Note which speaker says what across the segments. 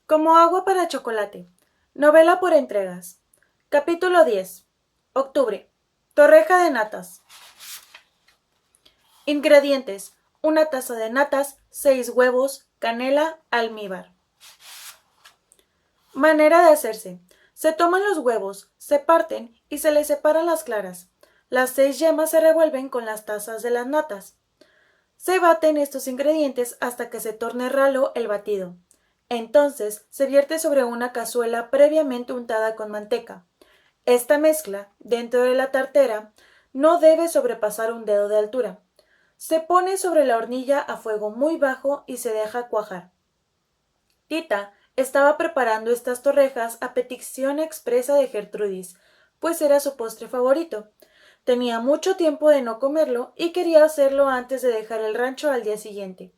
Speaker 1: Como agua para chocolate. Novela por entregas. Capítulo 10. Octubre. Torreja de natas. Ingredientes: una taza de natas, 6 huevos, canela, almíbar. Manera de hacerse: se toman los huevos, se parten y se les separan las claras. Las 6 yemas se revuelven con las tazas de las natas. Se baten estos ingredientes hasta que se torne ralo el batido. Entonces se vierte sobre una cazuela previamente untada con manteca. Esta mezcla, dentro de la tartera, no debe sobrepasar un dedo de altura. Se pone sobre la hornilla a fuego muy bajo y se deja cuajar. Tita estaba preparando estas torrejas a petición expresa de Gertrudis, pues era su postre favorito. Tenía mucho tiempo de no comerlo y quería hacerlo antes de dejar el rancho al día siguiente.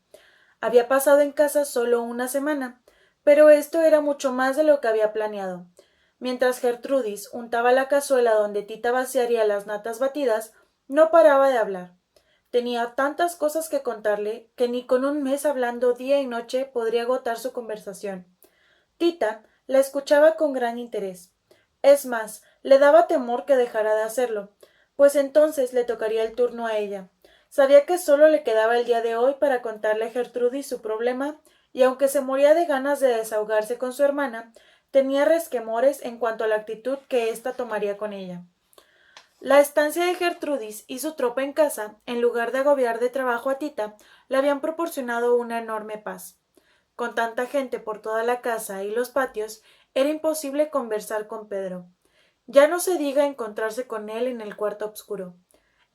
Speaker 1: Había pasado en casa solo una semana, pero esto era mucho más de lo que había planeado. Mientras Gertrudis untaba la cazuela donde Tita vaciaría las natas batidas, no paraba de hablar. Tenía tantas cosas que contarle que ni con un mes hablando día y noche podría agotar su conversación. Tita la escuchaba con gran interés. Es más, le daba temor que dejara de hacerlo, pues entonces le tocaría el turno a ella. Sabía que solo le quedaba el día de hoy para contarle a Gertrudis su problema, y aunque se moría de ganas de desahogarse con su hermana, tenía resquemores en cuanto a la actitud que ésta tomaría con ella. La estancia de Gertrudis y su tropa en casa, en lugar de agobiar de trabajo a Tita, le habían proporcionado una enorme paz. Con tanta gente por toda la casa y los patios, era imposible conversar con Pedro. Ya no se diga encontrarse con él en el cuarto oscuro.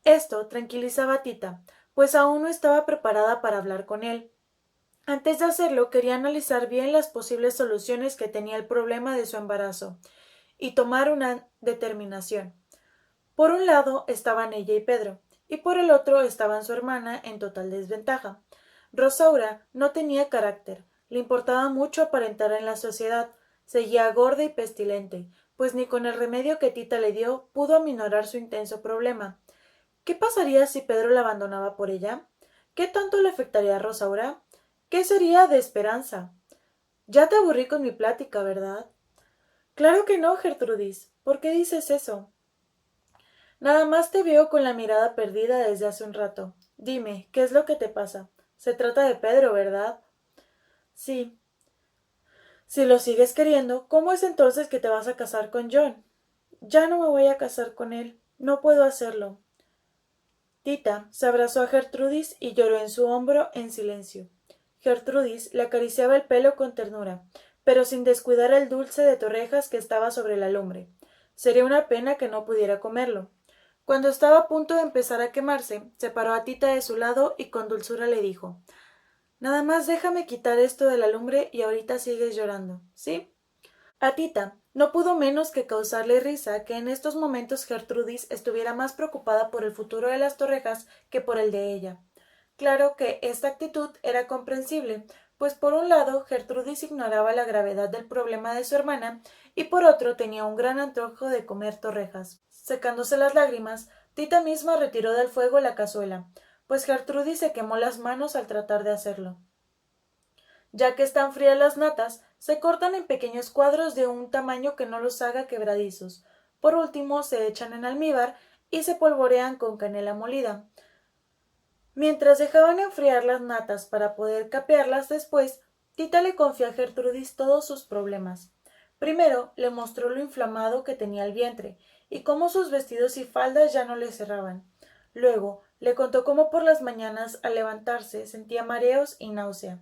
Speaker 1: Esto tranquilizaba a Tita, pues aún no estaba preparada para hablar con él. Antes de hacerlo, quería analizar bien las posibles soluciones que tenía el problema de su embarazo y tomar una determinación. Por un lado estaban ella y Pedro, y por el otro estaban su hermana en total desventaja. Rosaura no tenía carácter, le importaba mucho aparentar en la sociedad, seguía gorda y pestilente, pues ni con el remedio que Tita le dio pudo aminorar su intenso problema. ¿Qué pasaría si Pedro la abandonaba por ella? ¿Qué tanto le afectaría a Rosaura? ¿Qué sería de Esperanza? Ya te aburrí con mi plática, ¿verdad? Claro que no, Gertrudis. ¿Por qué dices eso? Nada más te veo con la mirada perdida desde hace un rato. Dime, ¿qué es lo que te pasa? Se trata de Pedro, ¿verdad? Sí. Si lo sigues queriendo, ¿cómo es entonces que te vas a casar con John? Ya no me voy a casar con él. No puedo hacerlo. Tita se abrazó a Gertrudis y lloró en su hombro en silencio. Gertrudis le acariciaba el pelo con ternura, pero sin descuidar el dulce de torrejas que estaba sobre la lumbre. Sería una pena que no pudiera comerlo. Cuando estaba a punto de empezar a quemarse, separó a Tita de su lado y con dulzura le dijo: Nada más déjame quitar esto de la lumbre y ahorita sigues llorando, ¿sí? A Tita no pudo menos que causarle risa que en estos momentos Gertrudis estuviera más preocupada por el futuro de las torrejas que por el de ella. Claro que esta actitud era comprensible, pues por un lado Gertrudis ignoraba la gravedad del problema de su hermana y por otro tenía un gran antojo de comer torrejas. Secándose las lágrimas, Tita misma retiró del fuego la cazuela, pues Gertrudis se quemó las manos al tratar de hacerlo. Ya que están frías las natas, se cortan en pequeños cuadros de un tamaño que no los haga quebradizos. Por último, se echan en almíbar y se polvorean con canela molida. Mientras dejaban enfriar las natas para poder capearlas después, Tita le confió a Gertrudis todos sus problemas. Primero le mostró lo inflamado que tenía el vientre y cómo sus vestidos y faldas ya no le cerraban. Luego le contó cómo por las mañanas al levantarse sentía mareos y náusea,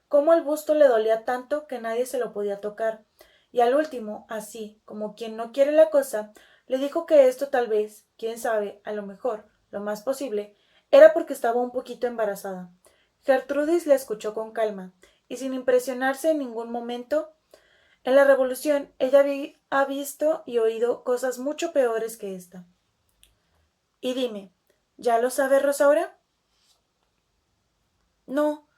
Speaker 1: cómo el busto le dolía tanto que nadie se lo podía tocar, y al último, así como quien no quiere la cosa, le dijo que esto tal vez, quién sabe, a lo mejor, lo más posible, era porque estaba un poquito embarazada. Gertrudis le escuchó con calma, y sin impresionarse en ningún momento. En la Revolución ella ha visto y oído cosas mucho peores que esta. Y dime, ¿ya lo sabe Rosaura? No,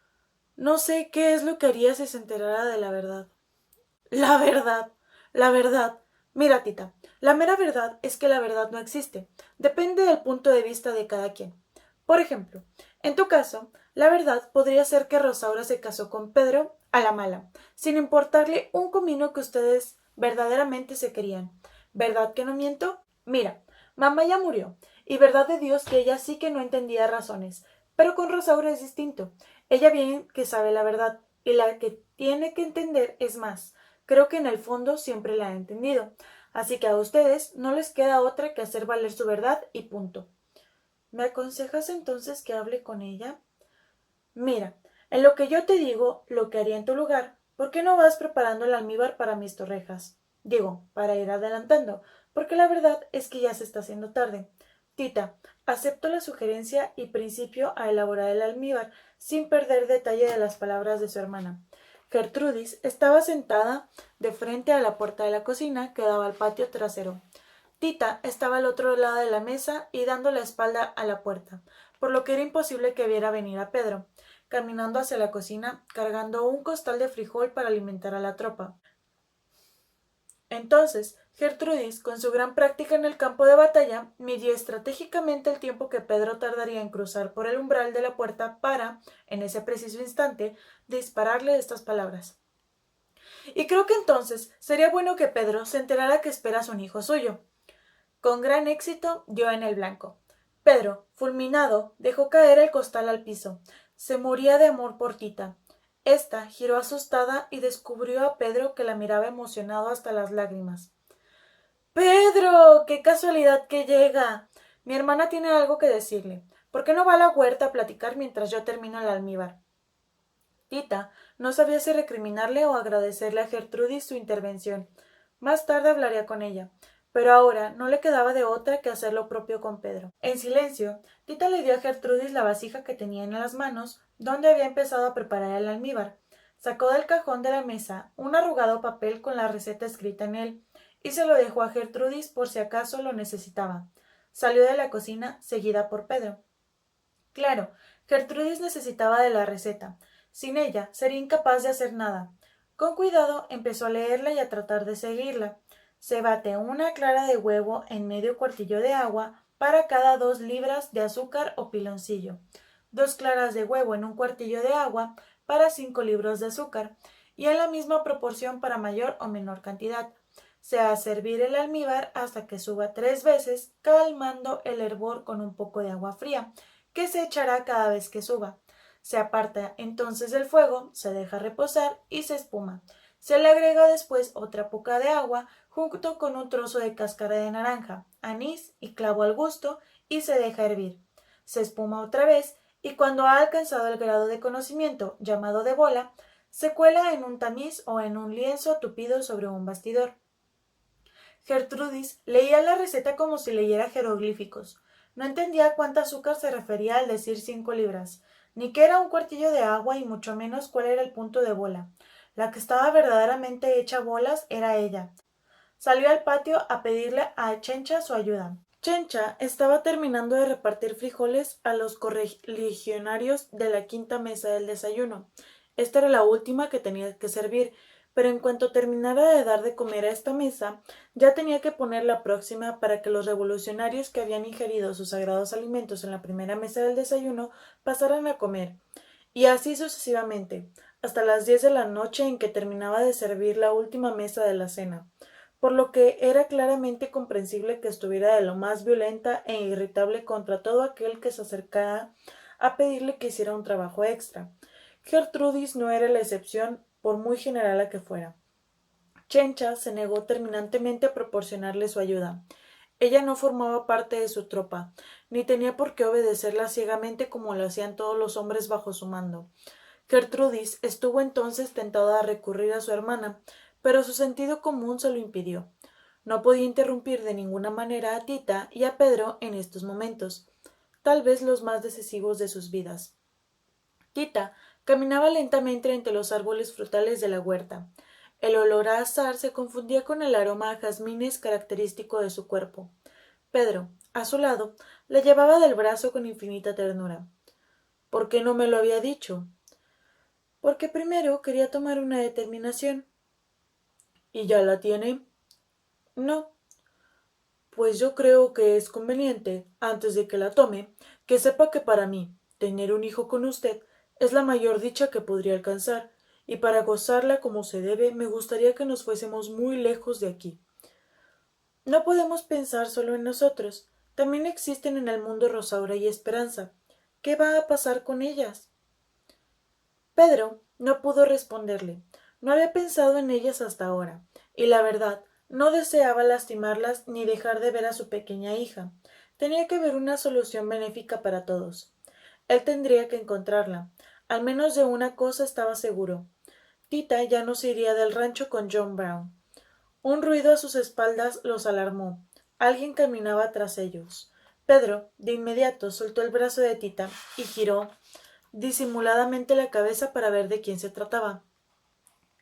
Speaker 1: no sé qué es lo que haría si se enterara de la verdad. La verdad, la verdad. Mira, Tita, la mera verdad es que la verdad no existe. Depende del punto de vista de cada quien. Por ejemplo, en tu caso, la verdad podría ser que Rosaura se casó con Pedro a la mala, sin importarle un comino que ustedes verdaderamente se querían. ¿Verdad que no miento? Mira, mamá ya murió, y verdad de Dios que ella sí que no entendía razones, pero con Rosaura es distinto. Ella bien que sabe la verdad, y la que tiene que entender es más. Creo que en el fondo siempre la ha entendido. Así que a ustedes no les queda otra que hacer valer su verdad y punto. ¿Me aconsejas entonces que hable con ella? Mira, en lo que yo te digo, lo que haría en tu lugar, ¿por qué no vas preparando el almíbar para mis torrejas? Digo, para ir adelantando, porque la verdad es que ya se está haciendo tarde. Tita, acepto la sugerencia y principio a elaborar el almíbar, sin perder detalle de las palabras de su hermana. Gertrudis estaba sentada de frente a la puerta de la cocina que daba al patio trasero. Tita estaba al otro lado de la mesa y dando la espalda a la puerta, por lo que era imposible que viera venir a Pedro, caminando hacia la cocina, cargando un costal de frijol para alimentar a la tropa. Entonces, Gertrudis, con su gran práctica en el campo de batalla, midió estratégicamente el tiempo que Pedro tardaría en cruzar por el umbral de la puerta para, en ese preciso instante, dispararle estas palabras. Y creo que entonces sería bueno que Pedro se enterara que esperas un hijo suyo. Con gran éxito dio en el blanco. Pedro, fulminado, dejó caer el costal al piso. Se moría de amor por Tita. Esta giró asustada y descubrió a Pedro que la miraba emocionado hasta las lágrimas. ¡Pedro! ¡Qué casualidad que llega! Mi hermana tiene algo que decirle. ¿Por qué no va a la huerta a platicar mientras yo termino el almíbar? Tita no sabía si recriminarle o agradecerle a Gertrudis su intervención. Más tarde hablaría con ella, pero ahora no le quedaba de otra que hacer lo propio con Pedro. En silencio, Tita le dio a Gertrudis la vasija que tenía en las manos, donde había empezado a preparar el almíbar. Sacó del cajón de la mesa un arrugado papel con la receta escrita en él, y se lo dejó a Gertrudis por si acaso lo necesitaba. Salió de la cocina, seguida por Pedro. Claro, Gertrudis necesitaba de la receta. Sin ella sería incapaz de hacer nada. Con cuidado empezó a leerla y a tratar de seguirla. Se bate una clara de huevo en medio cuartillo de agua para cada 2 libras de azúcar o piloncillo. 2 claras de huevo en un cuartillo de agua para 5 libras de azúcar y en la misma proporción para mayor o menor cantidad. Se hace hervir el almíbar hasta que suba 3 veces, calmando el hervor con un poco de agua fría, que se echará cada vez que suba. Se aparta entonces del fuego, se deja reposar y se espuma. Se le agrega después otra poca de agua junto con un trozo de cáscara de naranja, anís y clavo al gusto y se deja hervir. Se espuma otra vez y cuando ha alcanzado el grado de conocimiento llamado de bola, se cuela en un tamiz o en un lienzo tupido sobre un bastidor. Gertrudis leía la receta como si leyera jeroglíficos. No entendía a cuánta azúcar se refería al decir 5 libras, ni qué era un cuartillo de agua y mucho menos cuál era el punto de bola. La que estaba verdaderamente hecha bolas era ella. Salió al patio a pedirle a Chencha su ayuda. Chencha estaba terminando de repartir frijoles a los correligionarios de la quinta mesa del desayuno. Esta era la última que tenía que servir, pero en cuanto terminara de dar de comer a esta mesa, ya tenía que poner la próxima para que los revolucionarios que habían ingerido sus sagrados alimentos en la primera mesa del desayuno pasaran a comer. Y así sucesivamente, hasta las 10 de la noche en que terminaba de servir la última mesa de la cena, por lo que era claramente comprensible que estuviera de lo más violenta e irritable contra todo aquel que se acercara a pedirle que hiciera un trabajo extra. Gertrudis no era la excepción, por muy general que fuera. Chencha se negó terminantemente a proporcionarle su ayuda. Ella no formaba parte de su tropa, ni tenía por qué obedecerla ciegamente como lo hacían todos los hombres bajo su mando. Gertrudis estuvo entonces tentada a recurrir a su hermana, pero su sentido común se lo impidió. No podía interrumpir de ninguna manera a Tita y a Pedro en estos momentos, tal vez los más decisivos de sus vidas. Tita caminaba lentamente entre los árboles frutales de la huerta. El olor a azahar se confundía con el aroma a jazmines característico de su cuerpo. Pedro, a su lado, la llevaba del brazo con infinita ternura. ¿Por qué no me lo había dicho? Porque primero quería tomar una determinación. ¿Y ya la tiene? No. Pues yo creo que es conveniente, antes de que la tome, Que sepa que para mí, tener un hijo con usted es la mayor dicha que podría alcanzar, y para gozarla como se debe me gustaría que nos fuésemos muy lejos de aquí. No podemos pensar solo en nosotros. También existen en el mundo Rosaura y Esperanza. ¿Qué va a pasar con ellas? Pedro no pudo responderle. No había pensado en ellas hasta ahora, y la verdad, no deseaba lastimarlas ni dejar de ver a su pequeña hija. Tenía que ver una solución benéfica para todos. Él tendría que encontrarla. Al menos de una cosa estaba seguro. Tita ya no se iría del rancho con John Brown. Un ruido a sus espaldas los alarmó. Alguien caminaba tras ellos. Pedro, de inmediato, soltó el brazo de Tita y giró disimuladamente la cabeza para ver de quién se trataba.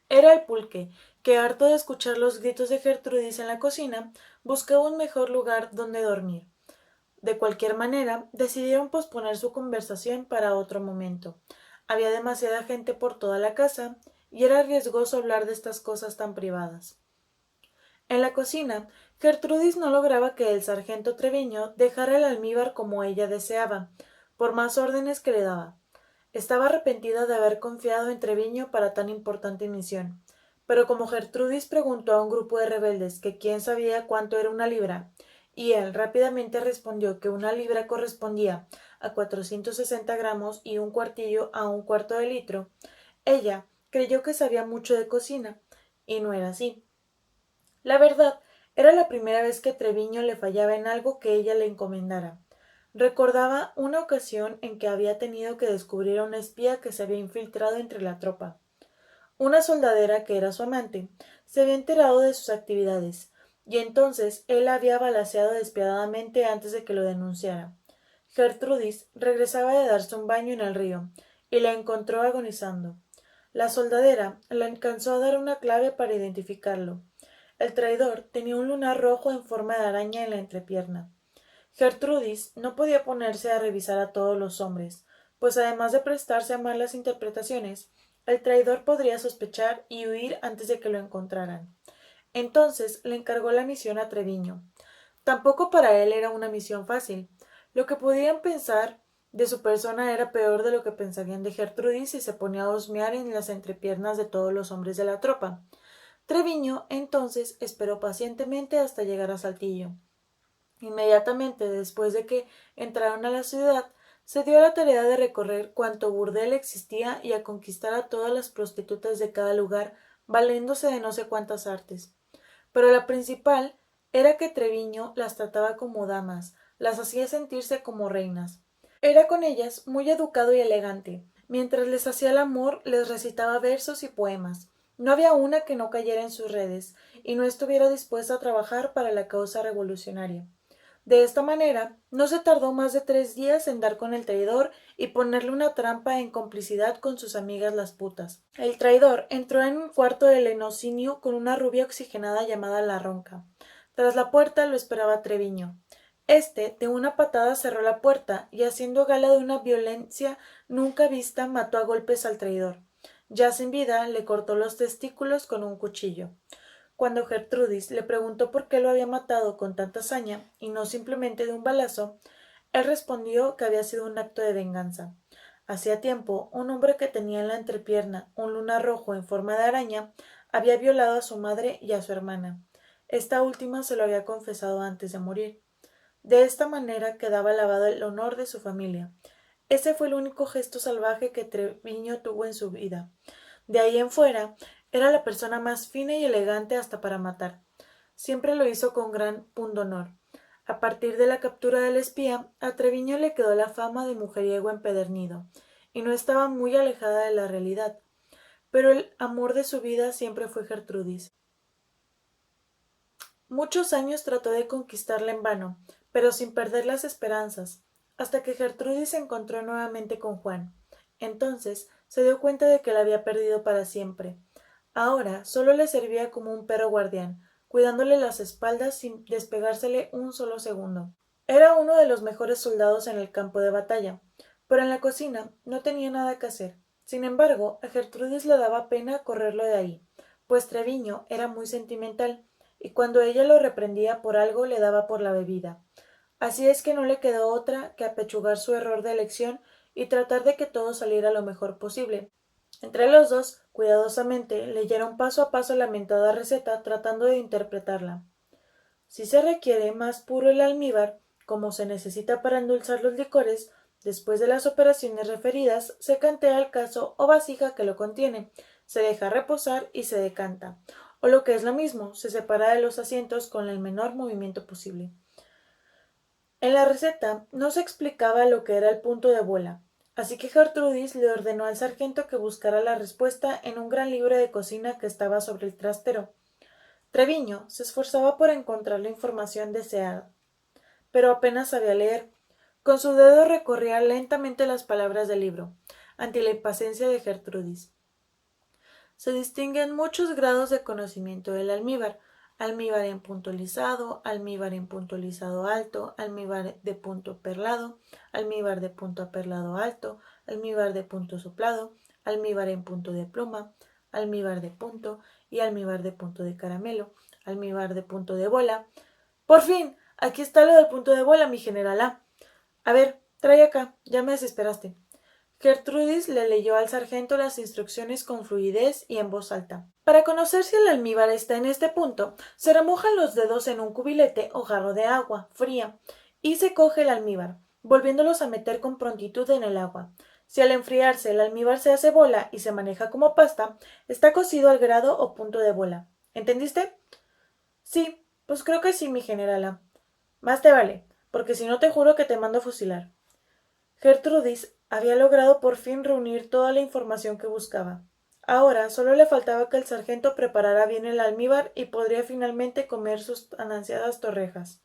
Speaker 1: Era el pulque, que harto de escuchar los gritos de Gertrudis en la cocina, buscaba un mejor lugar donde dormir. De cualquier manera, decidieron posponer su conversación para otro momento. Había demasiada gente por toda la casa, y era riesgoso hablar de estas cosas tan privadas. En la cocina, Gertrudis no lograba que el sargento Treviño dejara el almíbar como ella deseaba, por más órdenes que le daba. Estaba arrepentida de haber confiado en Treviño para tan importante misión. Pero como Gertrudis preguntó a un grupo de rebeldes que quién sabía cuánto era una libra, y él rápidamente respondió que una libra correspondía a 460 gramos y un cuartillo a un cuarto de litro, ella creyó que sabía mucho de cocina, y no era así. La verdad, era la primera vez que Treviño le fallaba en algo que ella le encomendara. Recordaba una ocasión en que había tenido que descubrir a una espía que se había infiltrado entre la tropa. Una soldadera, que era su amante, se había enterado de sus actividades, y entonces él la había balaceado despiadadamente antes de que lo denunciara. Gertrudis regresaba de darse un baño en el río, y la encontró agonizando. La soldadera le alcanzó a dar una clave para identificarlo. El traidor tenía un lunar rojo en forma de araña en la entrepierna. Gertrudis no podía ponerse a revisar a todos los hombres, pues además de prestarse a malas interpretaciones, el traidor podría sospechar y huir antes de que lo encontraran. Entonces le encargó la misión a Treviño. Tampoco para él era una misión fácil. Lo que podían pensar de su persona era peor de lo que pensarían de Gertrudis si se ponía a husmear en las entrepiernas de todos los hombres de la tropa. Treviño entonces esperó pacientemente hasta llegar a Saltillo. Inmediatamente después de que entraron a la ciudad, se dio a la tarea de recorrer cuanto burdel existía y a conquistar a todas las prostitutas de cada lugar, valiéndose de no sé cuántas artes. Pero la principal era que Treviño las trataba como damas, las hacía sentirse como reinas. Era con ellas muy educado y elegante. Mientras les hacía el amor, les recitaba versos y poemas. No había una que no cayera en sus redes y no estuviera dispuesta a trabajar para la causa revolucionaria. De esta manera, no se tardó más de 3 días en dar con el traidor y ponerle una trampa en complicidad con sus amigas las putas. El traidor entró en un cuarto de lenocinio con una rubia oxigenada llamada La Ronca. Tras la puerta lo esperaba Treviño. Este, de una patada, cerró la puerta y, haciendo gala de una violencia nunca vista, mató a golpes al traidor. Ya sin vida, le cortó los testículos con un cuchillo. Cuando Gertrudis le preguntó por qué lo había matado con tanta hazaña y no simplemente de un balazo, él respondió que había sido un acto de venganza. Hacía tiempo, un hombre que tenía en la entrepierna un lunar rojo en forma de araña había violado a su madre y a su hermana. Esta última se lo había confesado antes de morir. De esta manera quedaba lavado el honor de su familia. Ese fue el único gesto salvaje que Treviño tuvo en su vida. De ahí en fuera, era la persona más fina y elegante hasta para matar. Siempre lo hizo con gran pundonor. A partir de la captura del espía, a Treviño le quedó la fama de mujeriego empedernido, y no estaba muy alejada de la realidad. Pero el amor de su vida siempre fue Gertrudis. Muchos años trató de conquistarla en vano, pero sin perder las esperanzas, hasta que Gertrudis se encontró nuevamente con Juan. Entonces se dio cuenta de que la había perdido para siempre. Ahora solo le servía como un perro guardián, cuidándole las espaldas sin despegársele un solo segundo. Era uno de los mejores soldados en el campo de batalla, pero en la cocina no tenía nada que hacer. Sin embargo, a Gertrudis le daba pena correrlo de ahí, pues Treviño era muy sentimental, y cuando ella lo reprendía por algo le daba por la bebida. Así es que no le quedó otra que apechugar su error de elección y tratar de que todo saliera lo mejor posible. Entre los dos, cuidadosamente, leyeron paso a paso la mentada receta tratando de interpretarla. Si se requiere más puro el almíbar, como se necesita para endulzar los licores, después de las operaciones referidas, se cantea el cazo o vasija que lo contiene, se deja reposar y se decanta, o lo que es lo mismo, se separa de los asientos con el menor movimiento posible. En la receta no se explicaba lo que era el punto de bola, así que Gertrudis le ordenó al sargento que buscara la respuesta en un gran libro de cocina que estaba sobre el trastero. Treviño se esforzaba por encontrar la información deseada, pero apenas sabía leer. Con su dedo recorría lentamente las palabras del libro, ante la impaciencia de Gertrudis. Se distinguen muchos grados de conocimiento del almíbar: almíbar en punto lisado, almíbar en punto lisado alto, almíbar de punto perlado, almíbar de punto aperlado alto, almíbar de punto soplado, almíbar en punto de pluma, almíbar de punto y almíbar de punto de caramelo, almíbar de punto de bola. Por fin, aquí está lo del punto de bola, mi generala. A ver, trae acá, ya me desesperaste. Gertrudis le leyó al sargento las instrucciones con fluidez y en voz alta. Para conocer si el almíbar está en este punto, se remojan los dedos en un cubilete o jarro de agua fría y se coge el almíbar, volviéndolos a meter con prontitud en el agua. Si al enfriarse el almíbar se hace bola y se maneja como pasta, está cocido al grado o punto de bola. ¿Entendiste? Sí, pues creo que sí, mi generala. Más te vale, porque si no te juro que te mando a fusilar. Gertrudis había logrado por fin reunir toda la información que buscaba. Ahora solo le faltaba que el sargento preparara bien el almíbar y podría finalmente comer sus tan ansiadas torrejas.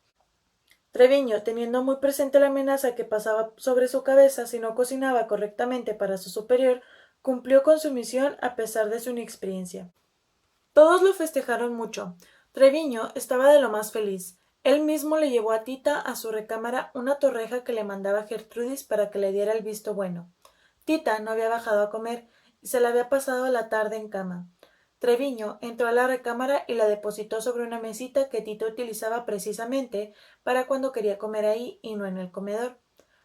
Speaker 1: Treviño, teniendo muy presente la amenaza que pasaba sobre su cabeza si no cocinaba correctamente para su superior, cumplió con su misión a pesar de su inexperiencia. Todos lo festejaron mucho. Treviño estaba de lo más feliz. Él mismo le llevó a Tita a su recámara una torreja que le mandaba Gertrudis para que le diera el visto bueno. Tita no había bajado a comer y se la había pasado la tarde en cama. Treviño entró a la recámara y la depositó sobre una mesita que Tita utilizaba precisamente para cuando quería comer ahí y no en el comedor.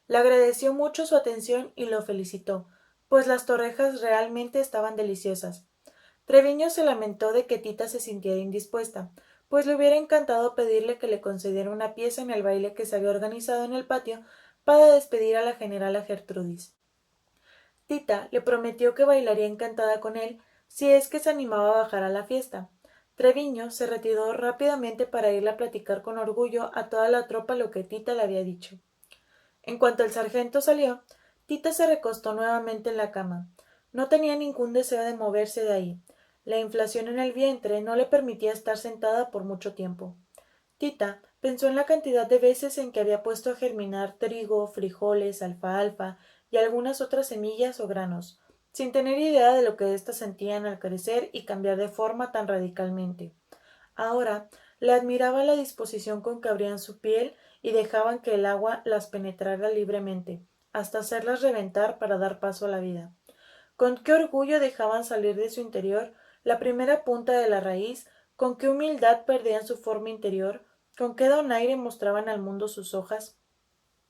Speaker 1: Le agradeció mucho su atención y lo felicitó, pues las torrejas realmente estaban deliciosas. Treviño se lamentó de que Tita se sintiera indispuesta, pues le hubiera encantado pedirle que le concediera una pieza en el baile que se había organizado en el patio para despedir a la generala Gertrudis. Tita le prometió que bailaría encantada con él si es que se animaba a bajar a la fiesta. Treviño se retiró rápidamente para irle a platicar con orgullo a toda la tropa lo que Tita le había dicho. En cuanto el sargento salió, Tita se recostó nuevamente en la cama. No tenía ningún deseo de moverse de ahí. La inflación en el vientre no le permitía estar sentada por mucho tiempo. Tita pensó en la cantidad de veces en que había puesto a germinar trigo, frijoles, alfalfa y algunas otras semillas o granos, sin tener idea de lo que éstas sentían al crecer y cambiar de forma tan radicalmente. Ahora le admiraba la disposición con que abrían su piel y dejaban que el agua las penetrara libremente, hasta hacerlas reventar para dar paso a la vida. Con qué orgullo dejaban salir de su interior la primera punta de la raíz, con qué humildad perdían su forma interior, con qué donaire mostraban al mundo sus hojas.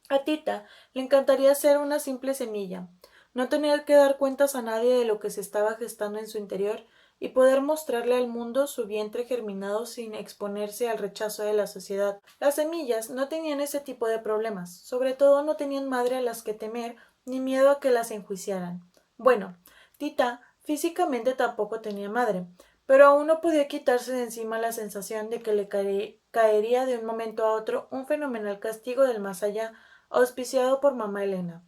Speaker 1: A Tita le encantaría ser una simple semilla, no tener que dar cuentas a nadie de lo que se estaba gestando en su interior y poder mostrarle al mundo su vientre germinado sin exponerse al rechazo de la sociedad. Las semillas no tenían ese tipo de problemas, sobre todo no tenían madre a las que temer ni miedo a que las enjuiciaran. Bueno, Tita físicamente tampoco tenía madre, pero aún no podía quitarse de encima la sensación de que le caería de un momento a otro un fenomenal castigo del más allá, auspiciado por mamá Elena.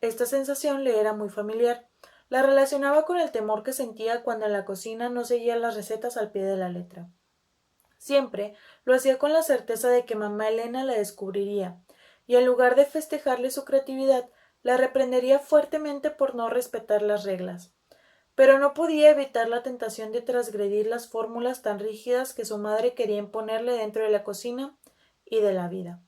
Speaker 1: Esta sensación le era muy familiar. La relacionaba con el temor que sentía cuando en la cocina no seguía las recetas al pie de la letra. Siempre lo hacía con la certeza de que mamá Elena la descubriría, y en lugar de festejarle su creatividad, la reprendería fuertemente por no respetar las reglas. Pero no podía evitar la tentación de transgredir las fórmulas tan rígidas que su madre quería imponerle dentro de la cocina y de la vida.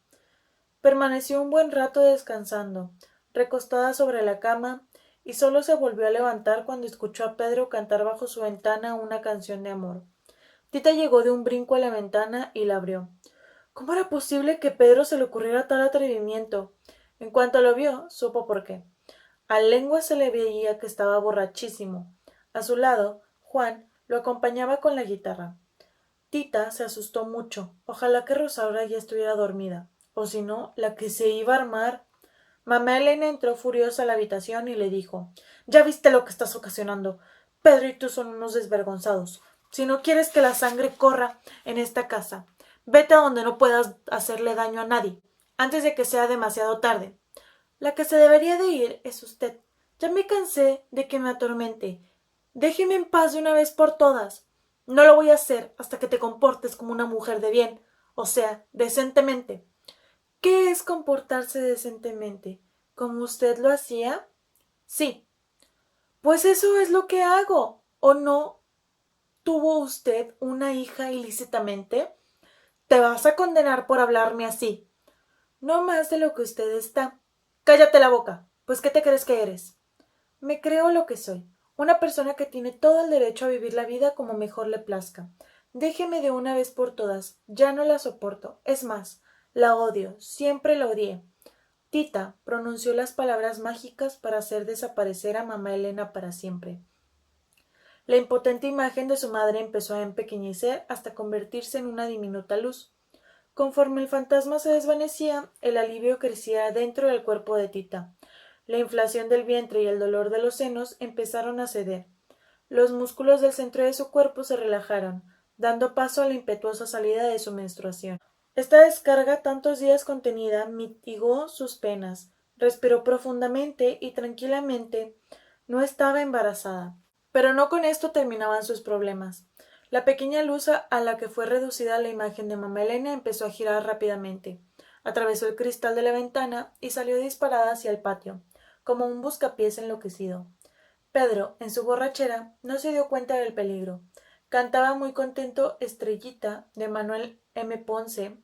Speaker 1: Permaneció un buen rato descansando, recostada sobre la cama, y solo se volvió a levantar cuando escuchó a Pedro cantar bajo su ventana una canción de amor. Tita llegó de un brinco a la ventana y la abrió. ¿Cómo era posible que Pedro se le ocurriera tal atrevimiento? En cuanto lo vio, supo por qué. A Lengua se le veía que estaba borrachísimo. A su lado, Juan lo acompañaba con la guitarra. Tita se asustó mucho. Ojalá que Rosaura ya estuviera dormida. O si no, la que se iba a armar. Mamá Elena entró furiosa a la habitación y le dijo: «Ya viste lo que estás ocasionando. Pedro y tú son unos desvergonzados. Si no quieres que la sangre corra en esta casa, vete a donde no puedas hacerle daño a nadie, antes de que sea demasiado tarde. La que se debería de ir es usted. Ya me cansé de que me atormente. Déjeme en paz de una vez por todas. No lo voy a hacer hasta que te comportes como una mujer de bien, o sea, decentemente». ¿Qué es comportarse decentemente? ¿Como usted lo hacía? Sí. Pues eso es lo que hago. ¿O no tuvo usted una hija ilícitamente? Te vas a condenar por hablarme así. No más de lo que usted está. Cállate la boca. Pues ¿qué te crees que eres? Me creo lo que soy. Una persona que tiene todo el derecho a vivir la vida como mejor le plazca. Déjeme de una vez por todas. Ya no la soporto. Es más, la odio. Siempre la odié. Tita pronunció las palabras mágicas para hacer desaparecer a mamá Elena para siempre. La impotente imagen de su madre empezó a empequeñecer hasta convertirse en una diminuta luz. Conforme el fantasma se desvanecía, el alivio crecía dentro del cuerpo de Tita. La inflación del vientre y el dolor de los senos empezaron a ceder. Los músculos del centro de su cuerpo se relajaron, dando paso a la impetuosa salida de su menstruación. Esta descarga, tantos días contenida, mitigó sus penas. Respiró profundamente y tranquilamente. No estaba embarazada. Pero no con esto terminaban sus problemas. La pequeña luz a la que fue reducida la imagen de mamá Elena empezó a girar rápidamente. Atravesó el cristal de la ventana y salió disparada hacia el patio, como un buscapiés enloquecido. Pedro, en su borrachera, no se dio cuenta del peligro. Cantaba muy contento Estrellita de Manuel M. Ponce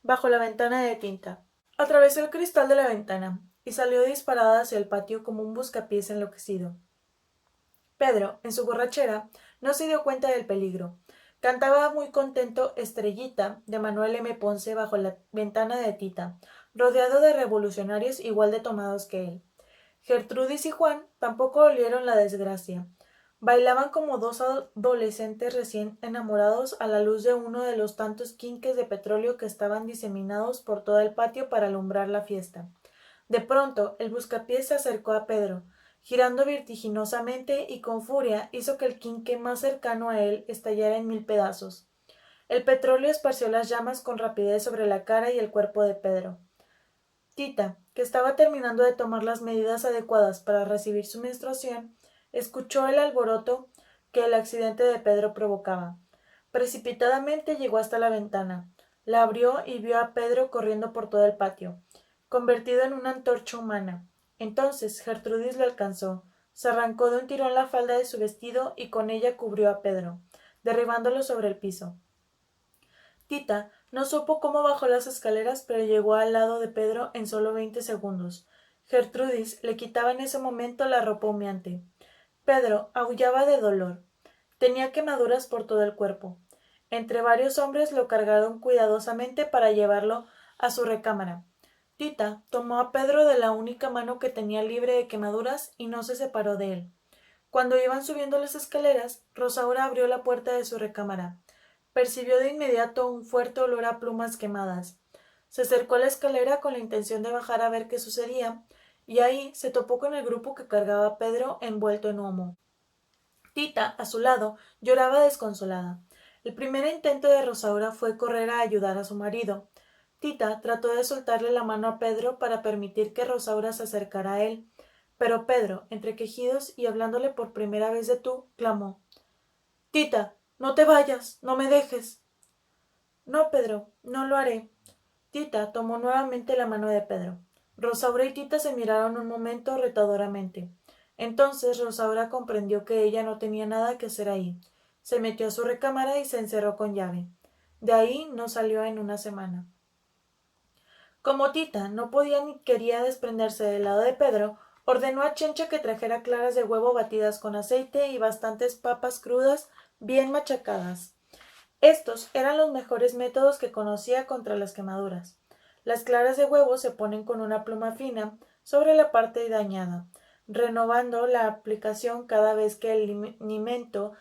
Speaker 1: bajo la ventana de tinta. Atravesó el cristal de la ventana y salió disparada hacia el patio como un buscapiés enloquecido. Pedro, en su borrachera, no se dio cuenta del peligro. Cantaba muy contento Estrellita de Manuel M. Ponce bajo la ventana de Tita, rodeado de revolucionarios igual de tomados que él. Gertrudis y Juan tampoco olieron la desgracia. Bailaban como dos adolescentes recién enamorados a la luz de uno de los tantos quinques de petróleo que estaban diseminados por todo el patio para alumbrar la fiesta. De pronto, el buscapiés se acercó a Pedro, girando vertiginosamente y con furia hizo que el quinque más cercano a él estallara en mil pedazos. El petróleo esparció las llamas con rapidez sobre la cara y el cuerpo de Pedro. Tita, que estaba terminando de tomar las medidas adecuadas para recibir su menstruación, escuchó el alboroto que el accidente de Pedro provocaba. Precipitadamente llegó hasta la ventana, la abrió y vio a Pedro corriendo por todo el patio, convertido en una antorcha humana. Entonces Gertrudis le alcanzó, se arrancó de un tirón la falda de su vestido y con ella cubrió a Pedro, derribándolo sobre el piso. Tita no supo cómo bajó las escaleras, pero llegó al lado de Pedro en solo 20 segundos. Gertrudis le quitaba en ese momento la ropa humeante. Pedro aullaba de dolor. Tenía quemaduras por todo el cuerpo. Entre varios hombres lo cargaron cuidadosamente para llevarlo a su recámara. Tita tomó a Pedro de la única mano que tenía libre de quemaduras y no se separó de él. Cuando iban subiendo las escaleras, Rosaura abrió la puerta de su recámara. Percibió de inmediato un fuerte olor a plumas quemadas. Se acercó a la escalera con la intención de bajar a ver qué sucedía, y ahí se topó con el grupo que cargaba a Pedro envuelto en humo. Tita, a su lado, lloraba desconsolada. El primer intento de Rosaura fue correr a ayudar a su marido. Tita trató de soltarle la mano a Pedro para permitir que Rosaura se acercara a él, pero Pedro, entre quejidos y hablándole por primera vez de tú, clamó: «Tita, no te vayas, no me dejes». «No, Pedro, no lo haré». Tita tomó nuevamente la mano de Pedro. Rosaura y Tita se miraron un momento retadoramente. Entonces Rosaura comprendió que ella no tenía nada que hacer ahí. Se metió a su recámara y se encerró con llave. De ahí no salió en una semana. Como Tita no podía ni quería desprenderse del lado de Pedro, ordenó a Chencha que trajera claras de huevo batidas con aceite y bastantes papas crudas bien machacadas. Estos eran los mejores métodos que conocía contra las quemaduras. Las claras de huevo se ponen con una pluma fina sobre la parte dañada, renovando la aplicación cada vez que el alimento.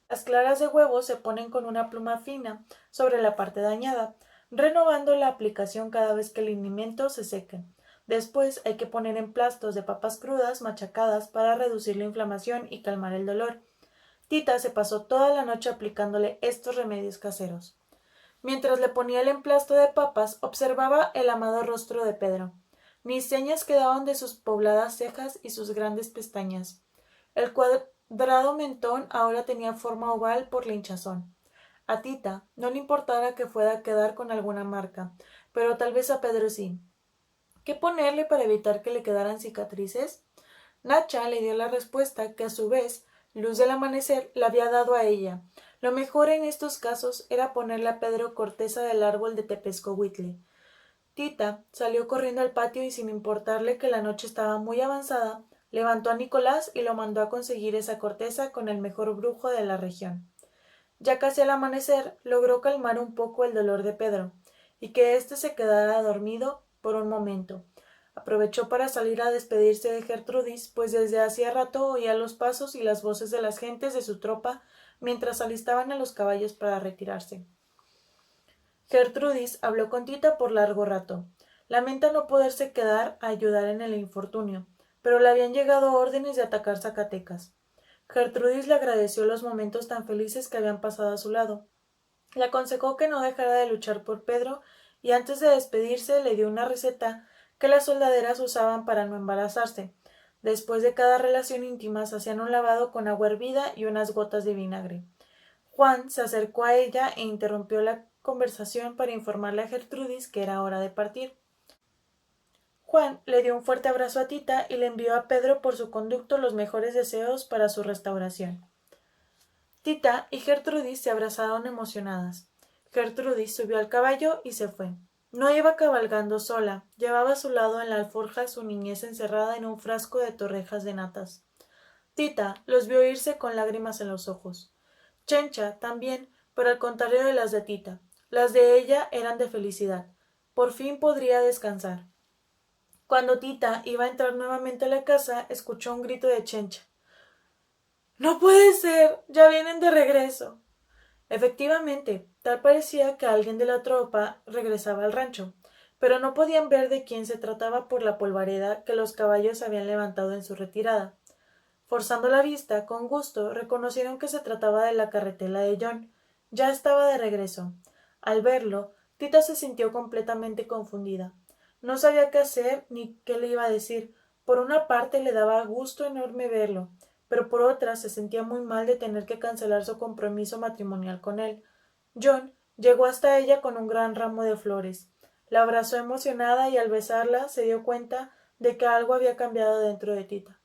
Speaker 1: Las claras de huevo se ponen con una pluma fina sobre la parte dañada, renovando la aplicación cada vez que el alimento se seque. Después hay que poner emplastos de papas crudas machacadas para reducir la inflamación y calmar el dolor. Tita se pasó toda la noche aplicándole estos remedios caseros. Mientras le ponía el emplasto de papas, observaba el amado rostro de Pedro. Ni señas quedaban de sus pobladas cejas y sus grandes pestañas. El cuadrado mentón ahora tenía forma oval por la hinchazón. A Tita no le importara que fuera a quedar con alguna marca, pero tal vez a Pedro sí. ¿Qué ponerle para evitar que le quedaran cicatrices? Nacha le dio la respuesta que a su vez Luz del Amanecer le había dado a ella. Lo mejor en estos casos era ponerle a Pedro corteza del árbol de tepescohuitle. Tita salió corriendo al patio y sin importarle que la noche estaba muy avanzada, levantó a Nicolás y lo mandó a conseguir esa corteza con el mejor brujo de la región. Ya casi al amanecer logró calmar un poco el dolor de Pedro, y que éste se quedara dormido por un momento. Aprovechó para salir a despedirse de Gertrudis, pues desde hacía rato oía los pasos y las voces de las gentes de su tropa mientras alistaban a los caballos para retirarse. Gertrudis habló con Tita por largo rato. Lamenta no poderse quedar a ayudar en el infortunio, pero le habían llegado órdenes de atacar Zacatecas. Gertrudis le agradeció los momentos tan felices que habían pasado a su lado. Le aconsejó que no dejara de luchar por Pedro y antes de despedirse le dio una receta que las soldaderas usaban para no embarazarse. Después de cada relación íntima se hacían un lavado con agua hervida y unas gotas de vinagre. Juan se acercó a ella e interrumpió la conversación para informarle a Gertrudis que era hora de partir. Juan le dio un fuerte abrazo a Tita y le envió a Pedro por su conducto los mejores deseos para su restauración. Tita y Gertrudis se abrazaron emocionadas. Gertrudis subió al caballo y se fue. No iba cabalgando sola, llevaba a su lado en la alforja su niñez encerrada en un frasco de torrejas de natas. Tita los vio irse con lágrimas en los ojos. Chencha también, pero al contrario de las de Tita. Las de ella eran de felicidad. Por fin podría descansar. Cuando Tita iba a entrar nuevamente a la casa, escuchó un grito de Chencha. —¡No puede ser! ¡Ya vienen de regreso! Efectivamente, tal parecía que alguien de la tropa regresaba al rancho, pero no podían ver de quién se trataba por la polvareda que los caballos habían levantado en su retirada. Forzando la vista, con gusto, reconocieron que se trataba de la carretela de John. Ya estaba de regreso. Al verlo, Tita se sintió completamente confundida. No sabía qué hacer ni qué le iba a decir. Por una parte le daba gusto enorme verlo, pero por otra se sentía muy mal de tener que cancelar su compromiso matrimonial con él. John llegó hasta ella con un gran ramo de flores. La abrazó emocionada y al besarla se dio cuenta de que algo había cambiado dentro de Tita.